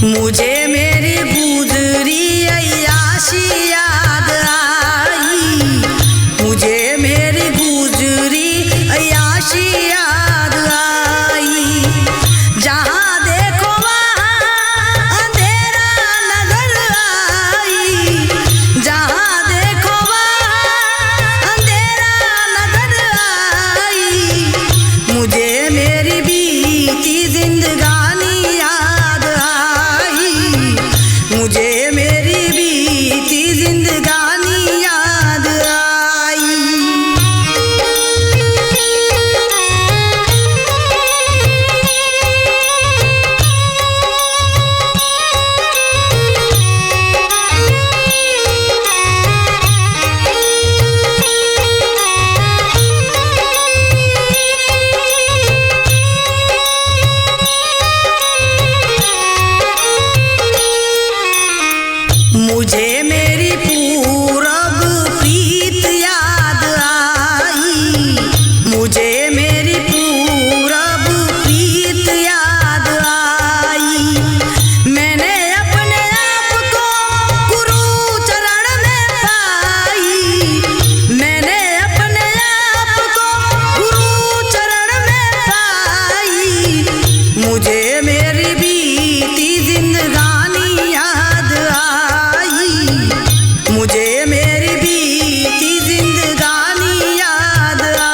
मुझे मेरी गुजरी अय्याशी याद आई, मुझे मेरी गुजरी अय्याशी याद आई। जहाँ देखो वहाँ अंधेरा नजर आई, जहाँ देखो वहाँ अंधेरा नजर आई। मुझे मेरी बीती जिंदगानी याद आई, मुझे मेरी बीती जिंदगानी याद आई। मुझे मेरी पूरब प्रीत याद आई, मुझे मेरी पूरब प्रीत याद आई। मैंने अपने आप को गुरु चरण में पाई, मैंने अपने आप को गुरु चरण में पाई। मुझे मेरी बीती जिंदगानी याद आई, मुझे मेरी बीती जिंदगानी याद आई।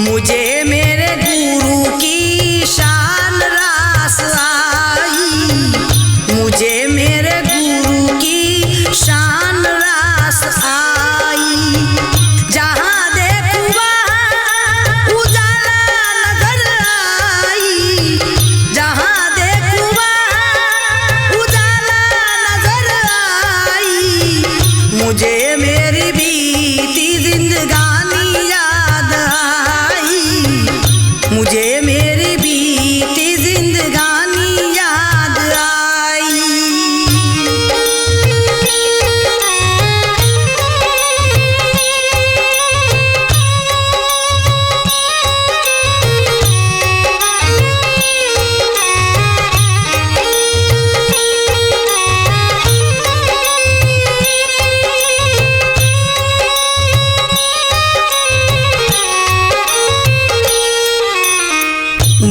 मुझे मेरे गुरु की शान रास आई, मुझे मेरे गुरु की शान रास आई। जहाँ देखूं वहाँ उजाला नजर आई, जहाँ देखूं वहाँ उजाला नजर आई। मुझे मेरी बीती जिंदगानी याद आई, मुझे मेरी बीती जिंदगानी याद आई।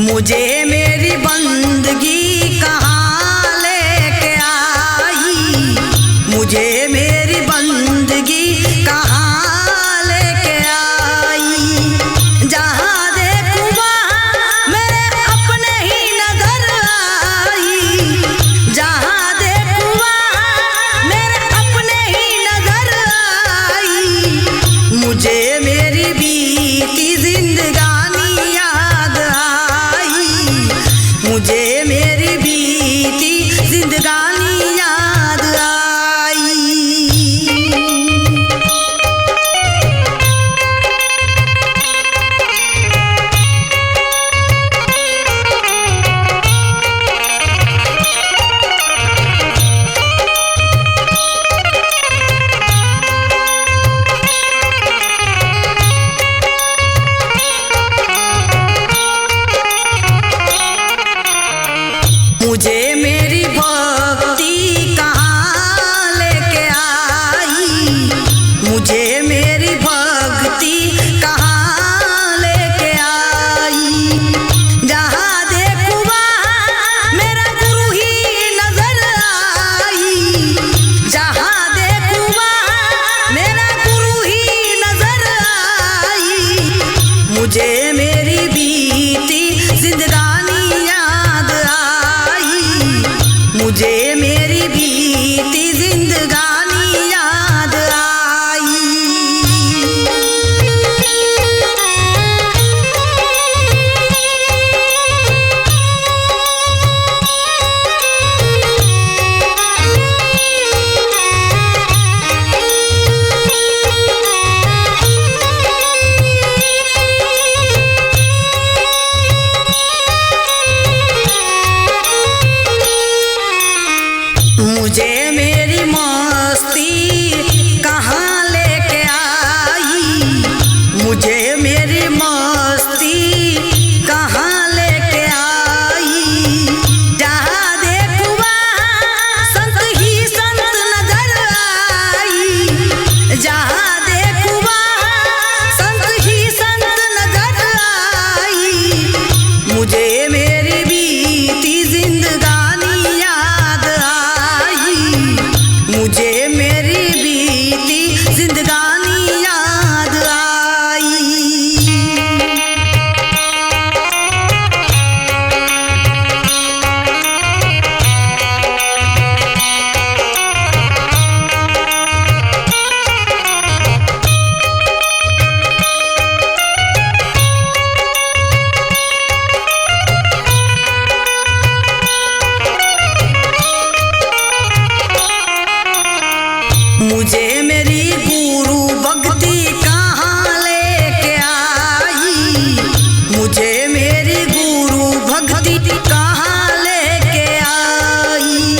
मुझे मेरी बंदगी कहाँ लेके आई, मुझे मेरी बंदगी कहाँ लेके आई। जहाँ देखूं वहाँ मेरे अपने ही नजर आई, जहाँ देखूं वहाँ मेरे अपने ही नजर आई। मुझे मेरी बीती जिंदगानी याद आई, मुझे मेरी बीती जिंदगानी याद आई। मुझे मेरी गुरु भक्ति कहाँ लेके आई, मुझे मेरी गुरु भक्ति कहाँ लेके आई।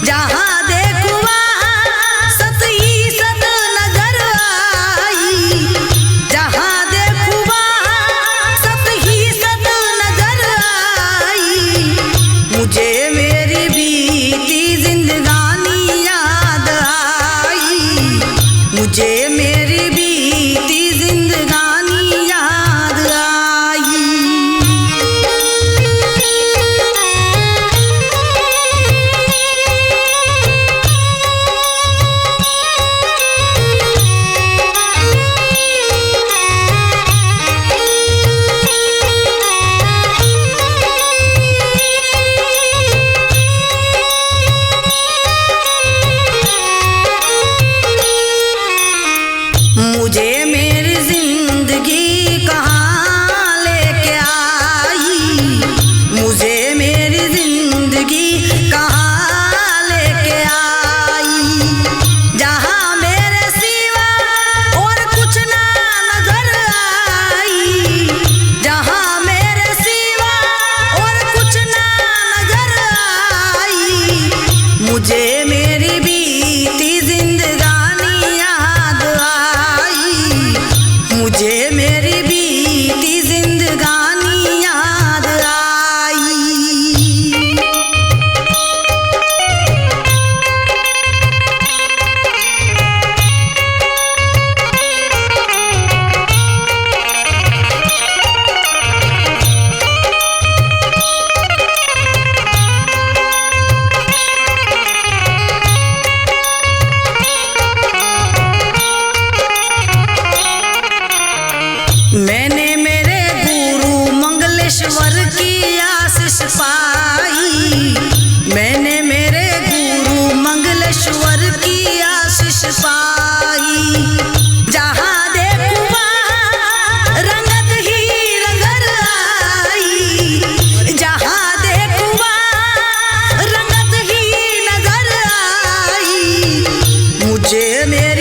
जहाँ देखो वहाँ सत ही सत नजर आई, जहाँ देखो वहाँ सत ही सत नजर आई। मुझे मेरी बीती जिंदगानी याद आई, मुझे मेरी बीती जिंदगानी याद आई। मुझे मेरी जिंदगी कहाँ लेके आई, मुझे मेरी जिंदगी कहाँ लेके आई। जहाँ मेरे सिवा और कुछ ना नजर आई, जहाँ मेरे सिवा और कुछ ना नजर आई। मुझे मेरी बीती जिंदगानी याद आई, मुझे मेरी बीती जिंदगानी याद आई। मैंने मेरे गुरु मंगलेश्वर की आशीष पाई, मैंने मेरे गुरु मंगलेश्वर की आशीष पाई। जहाँ देखो वहाँ रंगत ही नजर आई, जहाँ देखो वहाँ रंगत ही नजर आई। मुझे मेरे